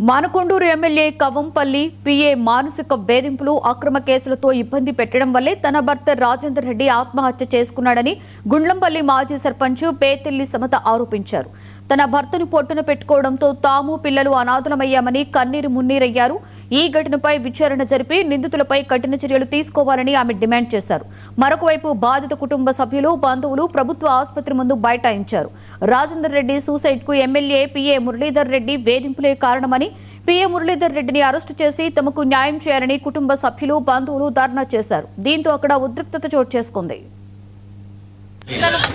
Manakondur MLA Kavampalli PA మానసిక వేధింపులు అక్రమ కేసులతో ఇబ్బంది పెట్టడం వల్లే తన భర్త రాజేందర్ రెడ్డి ఆత్మహత్య చేసుకున్నాడని గుండ్లంపల్లి మాజీ సర్పంచ్ పేతిల్లి సమత ఆరోపించారు. తన భర్తను పొట్టున పెట్టుకోవడంతో తాము పిల్లలు అనాథలమయ్యామని కన్నీరు మున్నీరయ్యారు. ఈ ఘటనపై విచారణ జరిపి నిందితులపై కఠిన చర్యలు తీసుకోవాలని ఆమె డిమాండ్ చేశారు. మరొకవైపు బాధిత కుటుంబ సభ్యులు, బంధువులు ప్రభుత్వ ఆసుపత్రి ముందు బైఠాయించారు. రాజేందర్ రెడ్డి సూసైడ్ కు ఎమ్మెల్యే పిఏ మురళీధర్ రెడ్డి వేధింపులే కారణమని, పిఏ మురళీధర్ రెడ్డిని అరెస్టు చేసి తమకు న్యాయం చేయాలని కుటుంబ సభ్యులు, బంధువులు ధర్నా చేశారు. దీంతో అక్కడ ఉద్రిక్తత చోటు చేసుకుంది.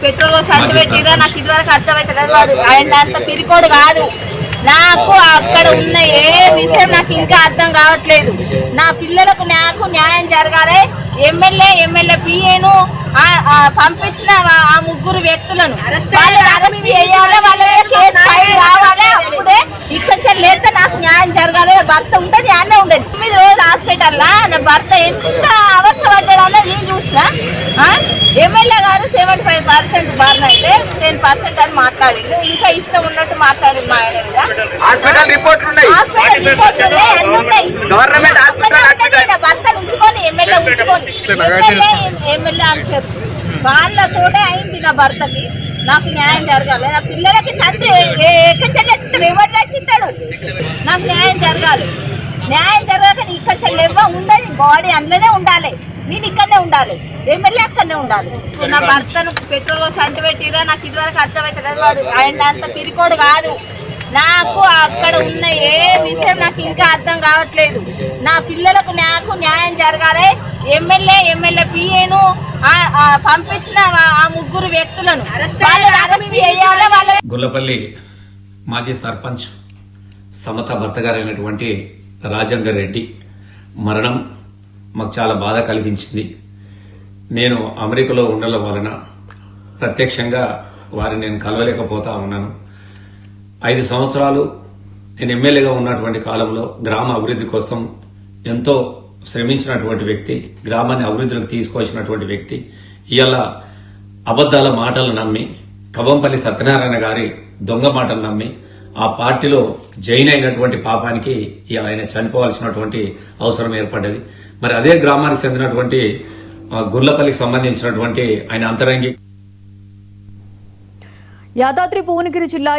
పెట్రోల్ షర్ట్ పెట్టిరా నాకు ఇదివరకు అర్థమవుతుంది. వాడు ఆయన అంత పిరికోడు కాదు. నాకు అక్కడ ఉన్న ఏ విషయం నాకు ఇంకా అర్థం కావట్లేదు. నా పిల్లలకు నాకు న్యాయం జరగాలి. ఎమ్మెల్యే పిఏను పంపించిన ఆ ముగ్గురు వ్యక్తులను అరెస్ట్ చేయాలి. వాళ్ళ మీద కేసు ఫైల్ కావాలి. అప్పుడే ఇక్కడ లేదా నాకు న్యాయం జరగాలి. భర్త ఉంటుంది, అన్నీ ఉండేది. 9 రోజులు హాస్పిటల్లో నా భర్త ఎంత అవస్థ పడ్డాడో నేను చూసిన. ఎమ్మెల్యే గారు 75% బారిన అయితే 10% అని మాట్లాడిండు. ఇంకా ఇష్టం ఉన్నట్టు మాట్లాడింది మా ఆయన మీద. హాస్పిటల్ రిపోర్ట్లు ఉన్నాయి, అన్ని ఉన్నాయి. భర్త ఉంచుకొని ఎమ్మెల్యే ఉంచుకొని ఎమ్మెల్యే అని వాళ్ళతోటే అయింది. నా భర్తకి నాకు న్యాయం జరగాలి. నా పిల్లలకి తండ్రి ఎక్కచెల్లి ఎవరు తెచ్చిస్తాడు? నాకు న్యాయం జరగాలి. న్యాయం జరగాక ఇక్కడ చెల్లెవ్వ ఉండదు. బాడీ అందులోనే ఉండాలి. నేను ఇక్కడనే ఉండాలి. ఎమ్మెల్యే అక్కడనే ఉండాలి. నా భర్తను పెట్రోల్ షర్ట్ పెట్టిరా నాకు ఇదివరకు అర్థమవుతుంది. వాడు ఆయన అంత పిరికోడు కాదు. నాకు అక్కడ ఉన్న ఏ విషయం నాకు ఇంకా అర్థం కావట్లేదు. నా పిల్లలకు నాకు న్యాయం జరగాలి. ఎమ్మెల్యే పిఏను పంపించిన ఆ ముగ్గురు వ్యక్తులను అరెస్ట్ చేయాలి. వాళ్ళ గుల్లపల్లి మాజీ సర్పంచ్ సమత భర్త గారైనటువంటి రాజేందర్ రెడ్డి మరణం మాకు చాలా బాధ కలిగించింది. నేను అమెరికాలో ఉండడం వలన ప్రత్యక్షంగా వారిని నేను కలవలేకపోతా ఉన్నాను. 5 సంవత్సరాలు నేను ఎమ్మెల్యేగా ఉన్నటువంటి కాలంలో గ్రామ అభివృద్ధి కోసం ఎంతో శ్రమించినటువంటి వ్యక్తి, గ్రామాన్ని అభివృద్ధిలోకి తీసుకొచ్చినటువంటి వ్యక్తి ఇవాళ అబద్దాల మాటలు నమ్మి, కవంపల్లి సత్యనారాయణ గారి దొంగ మాటలు నమ్మి ఆ పార్టీలో జైన్ అయినటువంటి పాపానికి ఇవాళ ఆయన చనిపోవాల్సినటువంటి అవసరం ఏర్పడ్డది. మరి అదే గ్రామానికి చెందినటువంటి గుర్లపల్లికి సంబంధించినటువంటి ఆయన అంతరంగి యాదాద్రి భువనగిరి జిల్లా